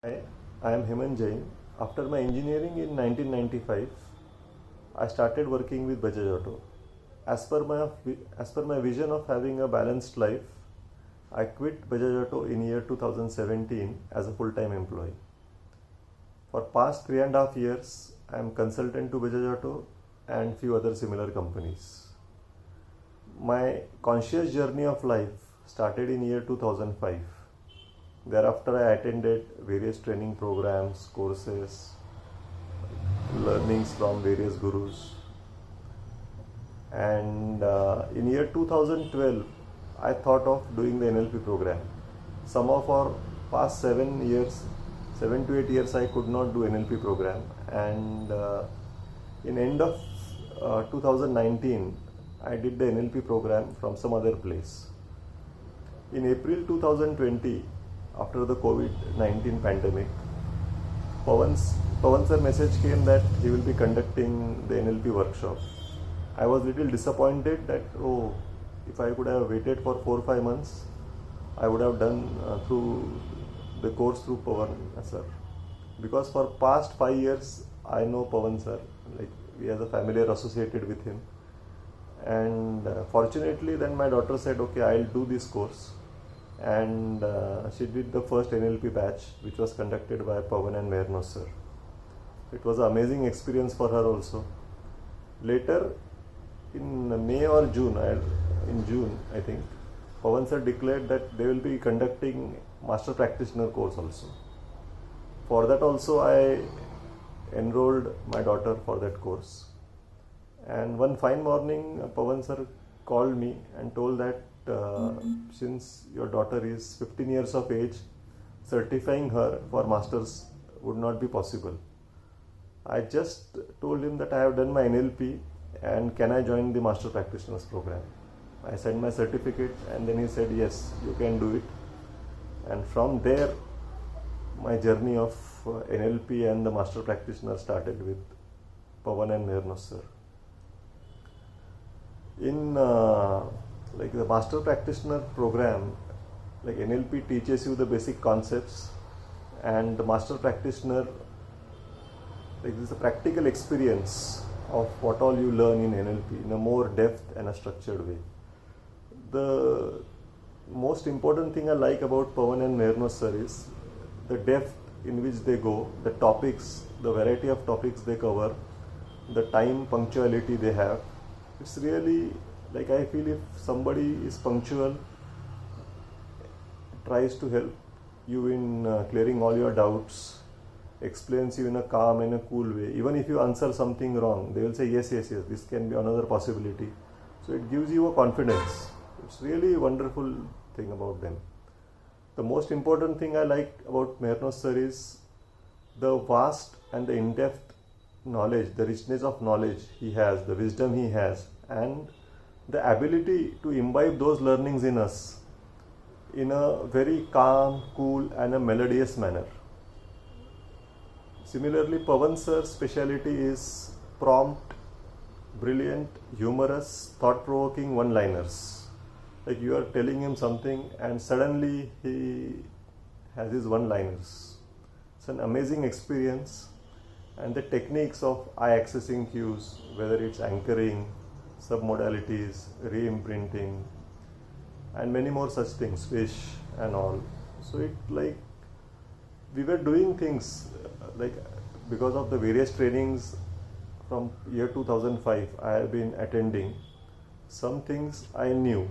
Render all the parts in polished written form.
Hi, I am Hemant Jain. After my engineering in 1995, I started working with Bajaj Auto. As per my vision of having a balanced life, I quit Bajaj Auto in year 2017 as a full-time employee. For past 3.5 years, I am consultant to Bajaj Auto and few other similar companies. My conscious journey of life started in year 2005. Thereafter, I attended various training programs, courses, learnings from various gurus. And in year 2012, I thought of doing the NLP program. Some of our past 7 to 8 years, I could not do NLP program. And in end of 2019, I did the NLP program from some other place. In April 2020, after the COVID-19 pandemic, Pawan sir message came that he will be conducting the NLP workshop. I was little disappointed that if I could have waited for 4 or 5 months, I would have done through the course through Pawan sir. Because for past 5 years I know Pawan sir, like we as a family are associated with him. And fortunately then my daughter said, okay, I'll do this course. And she did the first NLP batch, which was conducted by Pawan and Mehernos sir. It was an amazing experience for her also. Later, in May or June, in June I think, Pawan sir declared that they will be conducting master practitioner course also. For that also I enrolled my daughter for that course. And one fine morning, Pawan sir called me and told that since your daughter is 15 years of age, certifying her for masters would not be possible. I just told him that I have done my NLP and can I join the master practitioners program. I sent my certificate and then he said yes, you can do it. And from there my journey of NLP and the master practitioner started with Pawan and Mehernos sir. In like the master practitioner program, like NLP teaches you the basic concepts, and the master practitioner, like this is a practical experience of what all you learn in NLP in a more depth and a structured way. The most important thing I like about Pawan and Mehernos sir is the depth in which they go, the topics, the variety of topics they cover, the time punctuality they have. It's really like I feel if somebody is punctual, tries to help you in clearing all your doubts, explains you in a calm and a cool way. Even if you answer something wrong, they will say yes, this can be another possibility. So it gives you a confidence. It's really a wonderful thing about them. The most important thing I like about Mehernos sir is the vast and the in-depth knowledge, the richness of knowledge he has, the wisdom he has, and the ability to imbibe those learnings in us in a very calm, cool and a melodious manner. Similarly, Pawan sir's speciality is prompt, brilliant, humorous, thought-provoking one-liners. Like you are telling him something and suddenly he has his one-liners. It's an amazing experience. And the techniques of eye-accessing cues, whether it's anchoring, submodalities, re-imprinting, and many more such things, fish and all. So it like we were doing things like because of the various trainings from year 2005 I have been attending. Some things I knew,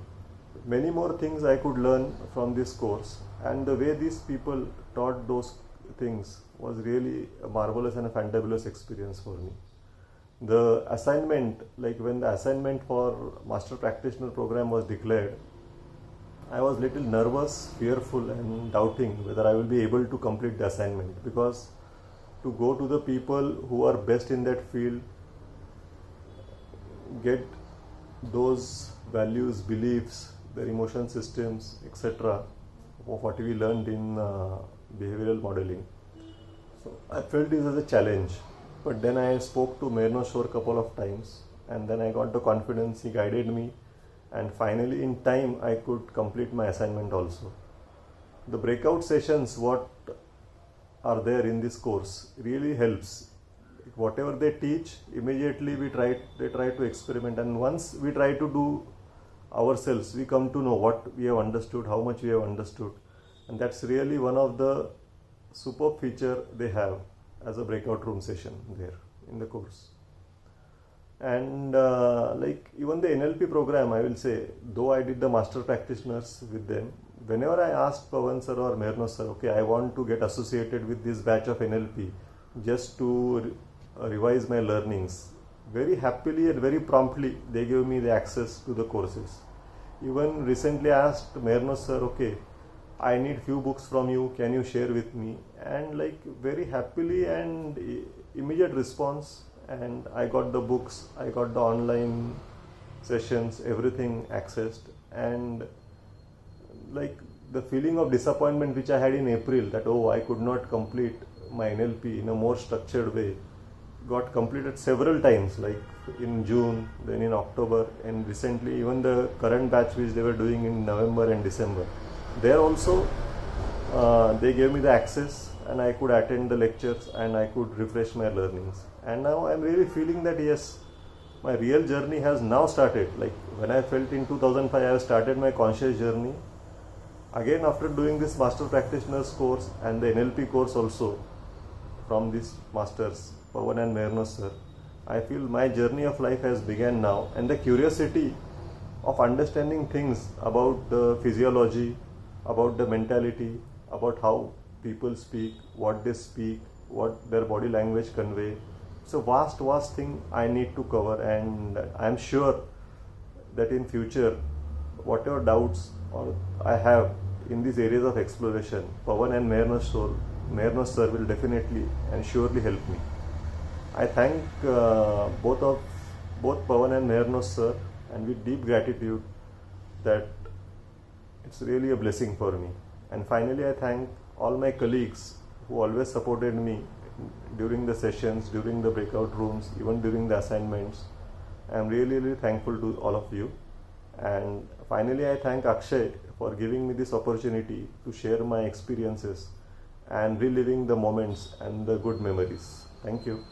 many more things I could learn from this course, and the way these people taught those things was really a marvelous and a fantabulous experience for me. The assignment, like when the assignment for master practitioner program was declared, I was little nervous, fearful and doubting whether I will be able to complete the assignment, because to go to the people who are best in that field, get those values, beliefs, their emotion systems, etc., of what we learned in behavioral modeling. So I felt this as a challenge. But then I spoke to Mehernos sir a couple of times, and then I got the confidence, he guided me, and finally in time I could complete my assignment also. The breakout sessions, what are there in this course really helps. Whatever they teach, immediately they try to experiment, and once we try to do ourselves, we come to know what we have understood, how much we have understood, and that's really one of the superb feature they have as a breakout room session there in the course. And like even the NLP program, I will say, though I did the master practitioners with them, whenever I asked Pawan sir or Mehrnosh sir, okay, I want to get associated with this batch of NLP just to revise my learnings, very happily and very promptly they gave me the access to the courses. Even recently I asked Mehrnosh sir, okay, I need few books from you, can you share with me? And like very happily and immediate response, and I got the books, I got the online sessions, everything accessed. And like the feeling of disappointment which I had in April, that oh, I could not complete my NLP in a more structured way, got completed several times, like in June, then in October, and recently even the current batch which they were doing in November and December. There also they gave me the access and I could attend the lectures and I could refresh my learnings. And now I'm really feeling that yes, my real journey has now started. Like when I felt in 2005 I have started my conscious journey. Again, after doing this master practitioners course and the NLP course also from these masters, Pawan and Mehrnosh sir, I feel my journey of life has begun now, and the curiosity of understanding things about the physiology, about the mentality, about how people speak, what they speak, what their body language convey. It's a vast thing I need to cover, and I'm sure that in future, whatever doubts or I have in these areas of exploration, Pawan and Mehrnosh sir will definitely and surely help me. I thank both Pawan and Mehrnosh sir, and with deep gratitude that it's really a blessing for me. And finally, I thank all my colleagues who always supported me during the sessions, during the breakout rooms, even during the assignments. I'm really thankful to all of you. And finally, I thank Akshay for giving me this opportunity to share my experiences and reliving the moments and the good memories. Thank you.